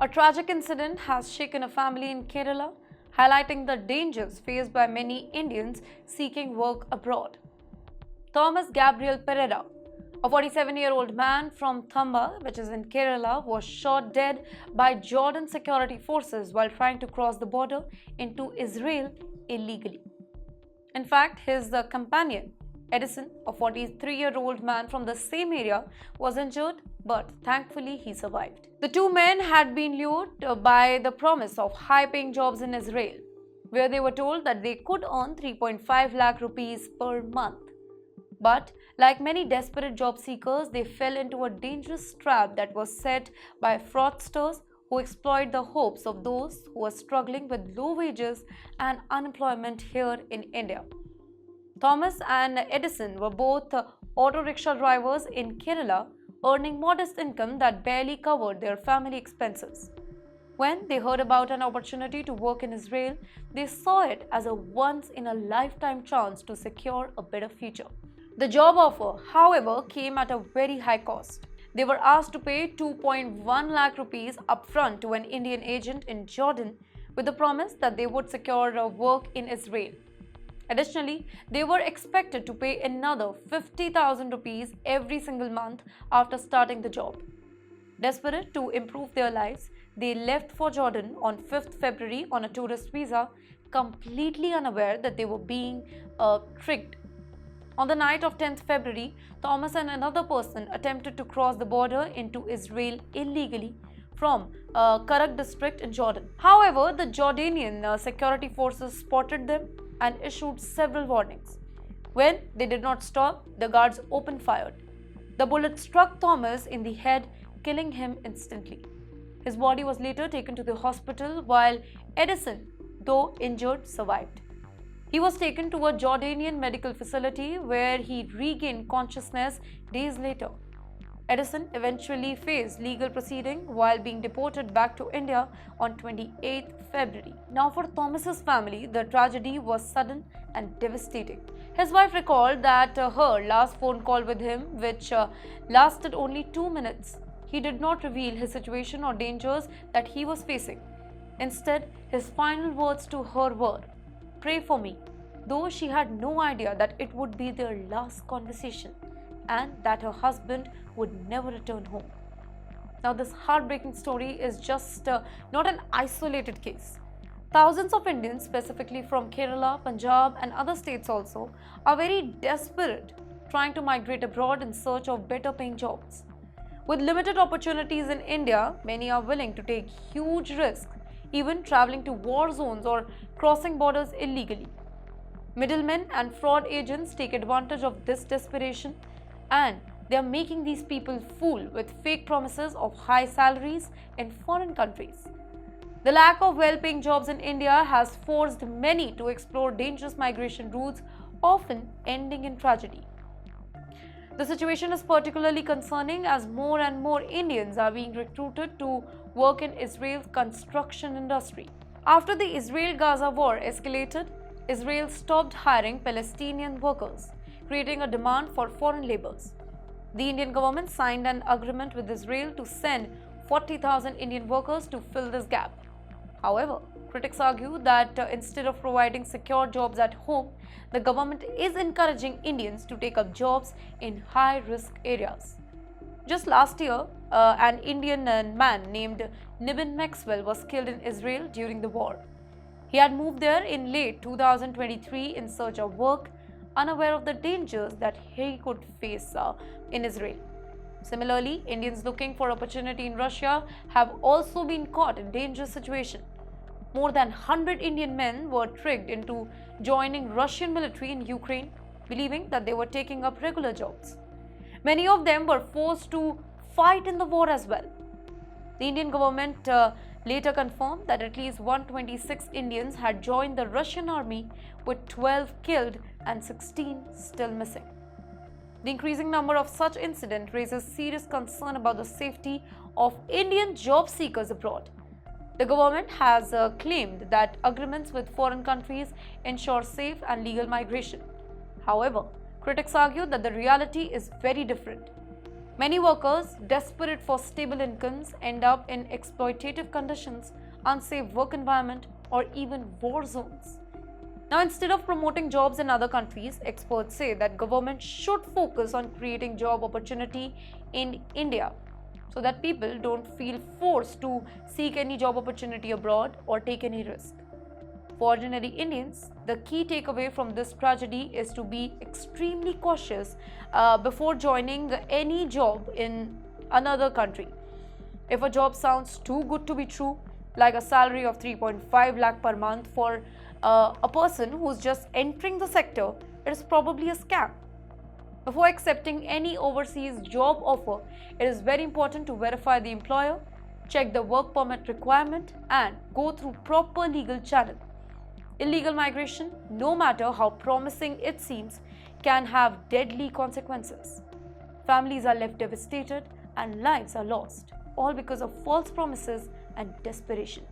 A tragic incident has shaken a family in Kerala, highlighting the dangers faced by many Indians seeking work abroad. Thomas Gabriel Perera, a 47-year-old man from Thumba, which is in Kerala, was shot dead by Jordan security forces while trying to cross the border into Israel illegally. In fact, his companion, Edison, a 43-year-old man from the same area, was injured, but thankfully he survived. The two men had been lured by the promise of high-paying jobs in Israel, where they were told that they could earn 3.5 lakh rupees per month. But like many desperate job seekers, they fell into a dangerous trap that was set by fraudsters who exploit the hopes of those who are struggling with low wages and unemployment here in India. Thomas and Edison were both auto rickshaw drivers in Kerala, earning modest income that barely covered their family expenses. When they heard about an opportunity to work in Israel, they saw it as a once-in-a-lifetime chance to secure a better future. The job offer, however, came at a very high cost. They were asked to pay 2.1 lakh rupees upfront to an Indian agent in Jordan with the promise that they would secure work in Israel. Additionally, they were expected to pay another 50,000 rupees every single month after starting the job. Desperate to improve their lives, they left for Jordan on 5th February on a tourist visa, completely unaware that they were being tricked. On the night of 10th February, Thomas and another person attempted to cross the border into Israel illegally from Karak district in Jordan. However, the Jordanian security forces spotted them and issued several warnings. When they did not stop, the guards opened fire. The bullet struck Thomas in the head, killing him instantly. His body was later taken to the hospital, while Edison, though injured, survived. He was taken to a Jordanian medical facility where he regained consciousness days later. Edison eventually faced legal proceeding while being deported back to India on 28th February. Now for Thomas's family, the tragedy was sudden and devastating. His wife recalled that her last phone call with him, which lasted only 2 minutes, he did not reveal his situation or dangers that he was facing. Instead, his final words to her were, "Pray for me," though she had no idea that it would be their last conversation and that her husband would never return home. Now, this heartbreaking story is just not an isolated case. Thousands of Indians, specifically from Kerala, Punjab, and other states also, are very desperate trying to migrate abroad in search of better paying jobs. With limited opportunities in India, many are willing to take huge risks, even traveling to war zones or crossing borders illegally. Middlemen and fraud agents take advantage of this desperation, and they are making these people fool with fake promises of high salaries in foreign countries. The lack of well-paying jobs in India has forced many to explore dangerous migration routes, often ending in tragedy. The situation is particularly concerning as more and more Indians are being recruited to work in Israel's construction industry. After the Israel-Gaza war escalated, Israel stopped hiring Palestinian workers, creating a demand for foreign laborers. The Indian government signed an agreement with Israel to send 40,000 Indian workers to fill this gap. However, critics argue that instead of providing secure jobs at home, the government is encouraging Indians to take up jobs in high-risk areas. Just last year, an Indian man named Nibin Maxwell was killed in Israel during the war. He had moved there in late 2023 in search of work, unaware of the dangers that he could face in Israel. Similarly, Indians looking for opportunity in Russia have also been caught in dangerous situations. More than 100 Indian men were tricked into joining Russian military in Ukraine, believing that they were taking up regular jobs. Many of them were forced to fight in the war as well. The Indian government later confirmed that at least 126 Indians had joined the Russian army, with 12 killed and 16 still missing. The increasing number of such incidents raises serious concern about the safety of Indian job seekers abroad. The government has claimed that agreements with foreign countries ensure safe and legal migration. However, critics argue that the reality is very different. Many workers, desperate for stable incomes, end up in exploitative conditions, unsafe work environment, or even war zones. Now, instead of promoting jobs in other countries, experts say that government should focus on creating job opportunity in India so that people don't feel forced to seek any job opportunity abroad or take any risk. For ordinary Indians, the key takeaway from this tragedy is to be extremely cautious before joining any job in another country. If a job sounds too good to be true, like a salary of 3.5 lakh per month for a person who's just entering the sector, it is probably a scam. Before accepting any overseas job offer, it is very important to verify the employer, check the work permit requirement, and go through proper legal channel. Illegal migration, no matter how promising it seems, can have deadly consequences. Families are left devastated and lives are lost, all because of false promises and desperation.